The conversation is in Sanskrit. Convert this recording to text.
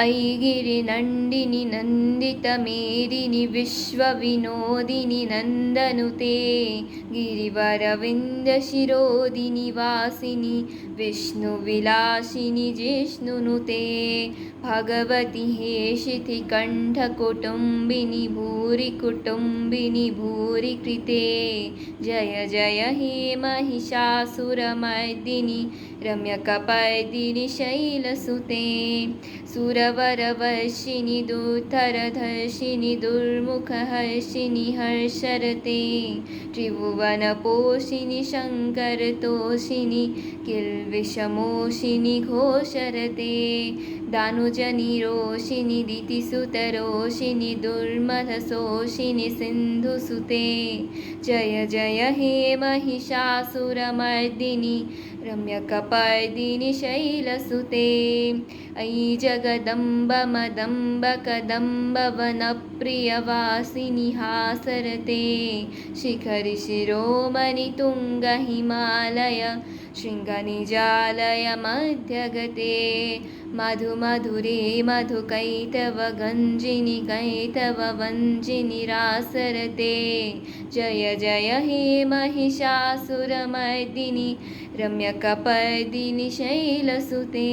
ऐगिरिनन्दिनि नन्दितमेदिनि विश्वविनोदिनि नन्दनुते गिरिवरविन्दशिरोदिनि वासिनि विष्णुविलासिनि जिष्णुनुते भगवति हेशितिकण्ठकुटुम्बिनि भूरि कुटुम्बिनि भूरि कृते जय जय हे महिषासुरमर्दिनि रम्यकपर्दिनि शैलसुते सुरवरवर्षिणि दुर्धरधर्षिणि दुर्मुखहर्षिणि हर्षरते त्रिभुवनपोषिणि शङ्करतोषिणि किल्बिषमोषिणि घोषरते दानुजनिरोषिणि दितिसुतरोषिणि दुर्मदशोषिणि सिन्धुसुते जय जय हे महिषासुरमर्दिनि रम्यकपर्दिनि शैलसुते अयि जगदम्ब मदम्ब कदम्ब वनप्रियवासिनि हासरते शिखरि शिरोमणि तुङ्ग हिमालय शृङ्गनिजालय मध्यगते मधुमधुरे मधुकैतवगञ्जिनि कैतववञ्जिनि रासरते जय जय हे महिषासुरमर्दिनि रम्यकपर्दिनि शैलसुते।